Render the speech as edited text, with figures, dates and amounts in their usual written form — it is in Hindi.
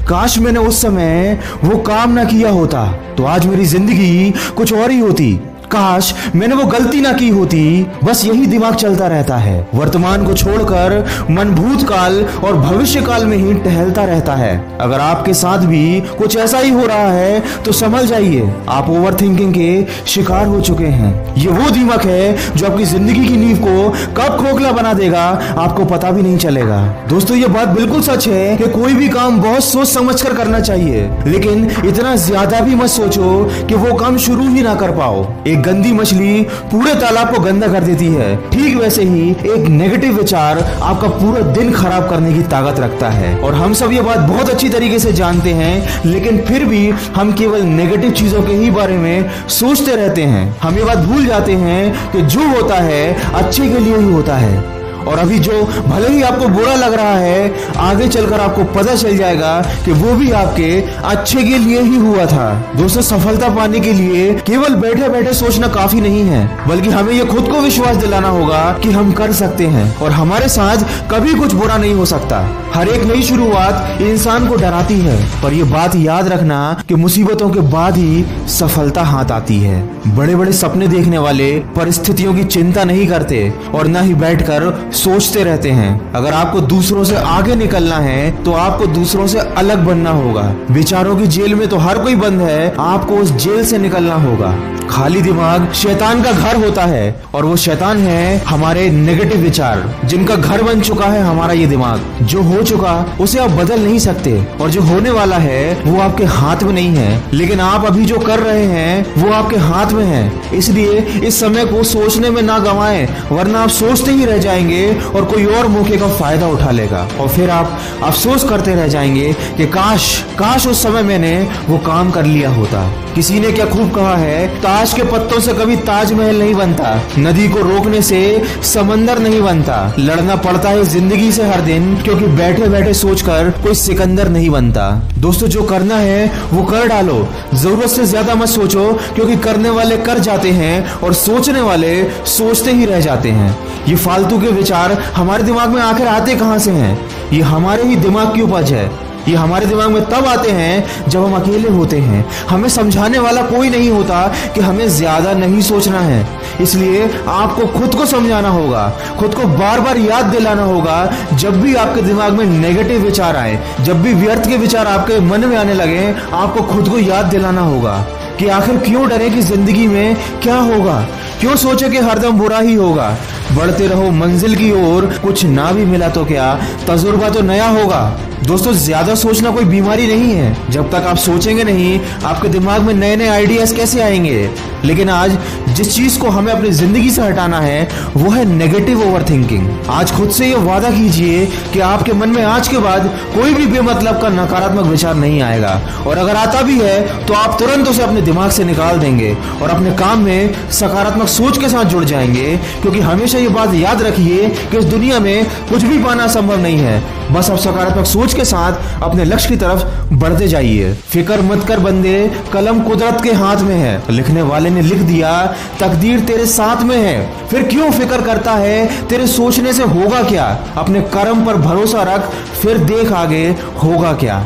काश मैंने उस समय वो काम ना किया होता तो आज मेरी जिंदगी कुछ और ही होती। काश मैंने वो गलती ना की होती। बस यही दिमाग चलता रहता है। वर्तमान को छोड़कर मन भूतकाल और भविष्य काल में ही टहलता रहता है। अगर आपके साथ भी कुछ ऐसा ही हो रहा है तो समझ जाइए आप ओवर थिंकिंग के शिकार हो चुके हैं। ये वो दिमाग है जो आपकी जिंदगी की नींव को कब खोखला बना देगा आपको पता भी नहीं चलेगा। दोस्तों ये बात बिल्कुल सच है कि कोई भी काम बहुत सोच समझ कर करना चाहिए, लेकिन इतना ज्यादा भी मत सोचो कि वो काम शुरू ही ना कर पाओ। एक गंदी मछली पूरे तालाब को गंदा कर देती है, ठीक वैसे ही एक नेगेटिव विचार आपका पूरा दिन खराब करने की ताकत रखता है। और हम सब ये बात बहुत अच्छी तरीके से जानते हैं, लेकिन फिर भी हम केवल नेगेटिव चीजों के ही बारे में सोचते रहते हैं। हम ये बात भूल जाते हैं कि जो होता है अच्छे के लिए ही होता है। और अभी जो भले ही आपको बुरा लग रहा है, आगे चलकर आपको पता चल जाएगा कि वो भी आपके अच्छे के लिए ही हुआ था। दोस्तों सफलता पाने के लिए केवल बैठे बैठे सोचना काफी नहीं है, बल्कि हमें ये खुद को विश्वास दिलाना होगा कि हम कर सकते हैं और हमारे साथ कभी कुछ बुरा नहीं हो सकता। हर एक नई शुरुआत इंसान को डराती है, पर यह बात याद रखना कि मुसीबतों के बाद ही सफलता हाथ आती है। बड़े बड़े सपने देखने वाले परिस्थितियों की चिंता नहीं करते और न ही बैठकर सोचते रहते हैं। अगर आपको दूसरों से आगे निकलना है तो आपको दूसरों से अलग बनना होगा। विचारों की जेल में तो हर कोई बंद है, आपको उस जेल से निकलना होगा। खाली दिमाग शैतान का घर होता है और वो शैतान है हमारे नेगेटिव विचार, जिनका घर बन चुका है हमारा ये दिमाग। जो हो चुका उसे आप बदल नहीं सकते और जो होने वाला है वो आपके हाथ में नहीं है, लेकिन आप अभी जो कर रहे हैं वो आपके हाथ में है। इसलिए इस समय को सोचने में ना गंवाएं, वरना आप सोचते ही रह जाएंगे और कोई और मौके का फायदा उठा लेगा और फिर आप अफसोस करते रह जाएंगे कि काश उस समय मैंने वो काम कर लिया होता। किसी ने क्या खूब कहा है, ताश के पत्तों से कभी ताजमहल नहीं बनता, नदी को रोकने से समंदर नहीं बनता। लड़ना पड़ता है जिंदगी से हर दिन, क्योंकि बैठे बैठे सोचकर कोई सिकंदर नहीं बनता। दोस्तों जो करना है वो कर डालो, जरूरत से ज्यादा मत सोचो, क्योंकि करने वाले कर जाते हैं और सोचने वाले सोचते ही रह जाते हैं। ये फालतू के विचार हमारे दिमाग में आखिर आते कहां से हैं? ये हमारे ही दिमाग की उपज है। ये हमारे दिमाग में तब आते हैं जब हम अकेले होते हैं। हमें समझाने वाला कोई नहीं होता कि हमें ज्यादा नहीं सोचना है। इसलिए आपको खुद को समझाना होगा, खुद को बार बार याद दिलाना होगा। जब भी आपके दिमाग में नेगेटिव विचार आए, जब भी व्यर्थ के विचार आपके मन में आने लगे, आपको खुद को याद दिलाना होगा कि आखिर क्यों डरे कि जिंदगी में क्या होगा, क्यों सोचे कि हरदम बुरा ही होगा। बढ़ते रहो मंजिल की ओर, कुछ ना भी मिला तो क्या, तजुर्बा तो नया होगा। दोस्तों ज्यादा सोचना कोई बीमारी नहीं है। जब तक आप सोचेंगे नहीं, आपके दिमाग में नए नए आइडियाज कैसे आएंगे? लेकिन आज जिस चीज को हमें अपनी जिंदगी से हटाना है वो है नेगेटिव ओवरथिंकिंग। आज खुद से ये वादा कीजिए कि आपके मन में आज के बाद कोई भी बेमतलब का नकारात्मक विचार नहीं आएगा, और अगर आता भी है तो आप तुरंत उसे अपने दिमाग से निकाल देंगे और अपने काम में सकारात्मक सोच के साथ जुड़ जाएंगे। क्योंकि हमेशा ये बात याद रखिए कि इस दुनिया में कुछ भी पाना संभव नहीं है, बस आप सकारात्मक सोच के साथ अपने लक्ष्य की तरफ बढ़ते जाइए। फिक्र मत कर बंदे, कलम कुदरत के हाथ में है। लिखने वाले ने लिख दिया, तकदीर तेरे साथ में है। फिर क्यों फिक्र करता है, तेरे सोचने से होगा क्या? अपने कर्म पर भरोसा रख, फिर देख आगे होगा क्या।